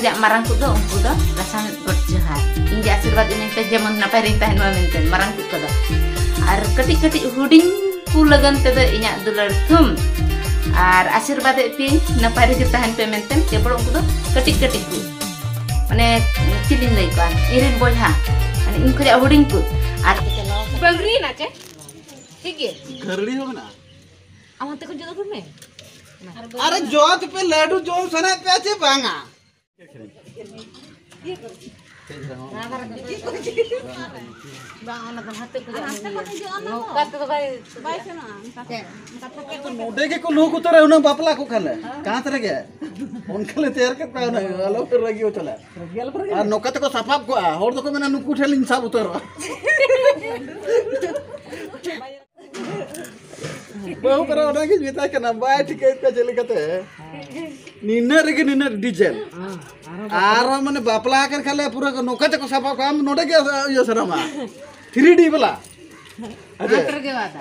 jak marang ku do ungku do rasanya berjohar. Inja आशीर्वाद ini teh jaman napai rintahan ma menten marang ku do. Ar ketik-ketik huding ku lagan teh inya dular thum. Ar आशीर्वाद pi napai rintahan pe menten ke bolo ungku do ketik-ketik ku. Mane cilin lay kan irin boyha. Mane ungku jak huding ku. Ar bangri na ce. ठीक है घरड़ी हो ना अमन ते को जो तो में अरे जोत पे लड्डू जो सने पैसे बांगा नोडे के को लोग उतर है उन्हें बापला को खाले कहाँ तरह के उनके लिए तैयार करता है ना अलग फिर लगी हो चला और नौकत को सफाप को और तो को मैंने नुकुठे इंसाफ उतर बहु करो ना कि बेटा के ना बाय टिकट पे चले गए निन्नर के निन्नर डीजल आरो माने बापला कर खाले पूरा नौकत को सफा काम नोडे के यो सरमा 3D वाला अरे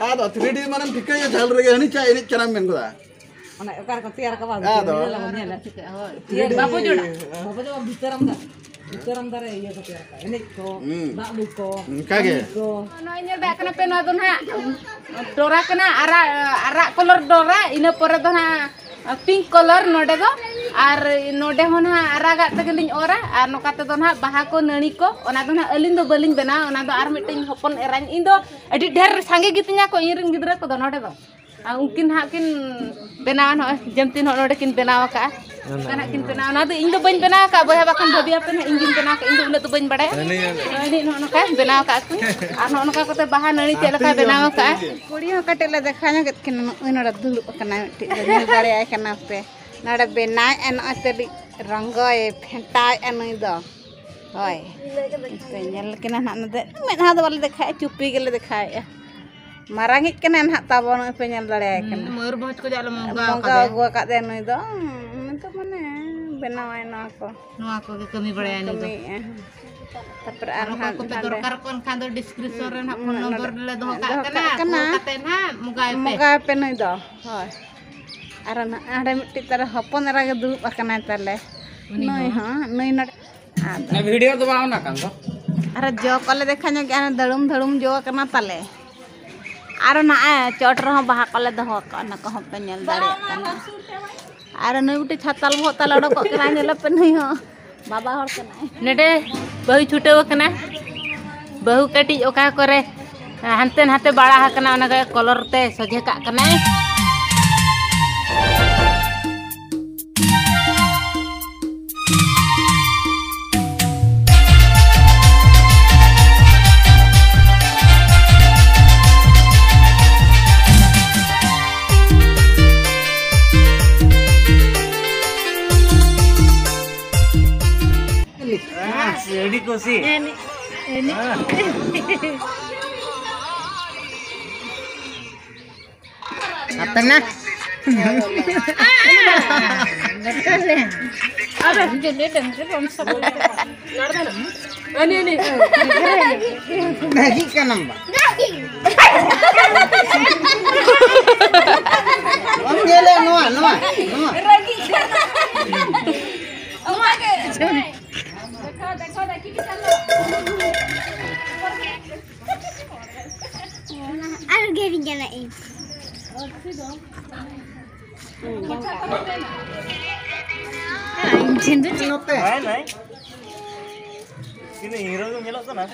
आ 3D माने ठीक है झल रे हनी चा इनी चना मेन गोदा माने ओकार को तैयार करवा बापू जोड़ा भीतरम दारे ये को तैयार का इनी को बाबू को कागे नोइने बा कना पे ना दोना डोरा कना आरा कलर डोरा इना पर दोना पिंक कलर नोडे दो आर नोडे होना आरागा तगलिन ओरा आर नोकाते दोना बाहा को नणी को ओना दोना अलिन दो बलिन बेना ओना दो आर मिटिंग हपन एरान इन दो अडी ढेर सांगे गितिnya को इरिन गिदरा को दो नोडे दो उनकिन हा किन बेनाव न जमतिन हो नोडे किन बेनाव का kana kin benaw na do ing do bañ benaw ka boy bakan babi apa na ingin benaw ka indo ulah do bañ badai ini no ka benaw ka aku ano no ka ko te bahan nani cela ka benaw ka kuri ho katela dekhanya ket kin ino da dulu kana ti dare ay kana pe nada benaw en ateli rangoy phentai anu do hoy nyel kin na na de men ha do wala dekhai chupi gele dekhai marangit kana na tabon pe nyel dare ay kana moyor boj ko jalo monga gua ka de nu do तो मने बनावाय ना को के कमी बड़े आनी तो तपर are हा को दरकार कोन खान दो डिस्क्रिप्शन रे ना फोन नंबर ले दो का कना कते ना मुगाय पे नै दो होय आर ना आडे मिट्टी तर हपन रा के दुब अकना तले नै हां नै ना वीडियो दबाओ ना कान दो अरे जो कले देखाने के धड़ुम धड़ुम जो कना तले आरो ना चोट रह बहा कले दो कना को पे नेल दाड़े कना आरो नई उठी छाताल भोताल अडक कना नेला पे नहीं हो बाबा हर कना नेडे बहु छुटे कना बहु कटी ओका करे हनते हाते बाड़ा कना ओना कलर ते सजे का कना ready Kosi ini apa nah ada jadi dengar om sebelum ini Maggi का नंबर हम गेले नोआ नोआ नोआ देखो देखी कि चलो I'll give you an eight. Ini hero tuh nyelok sana.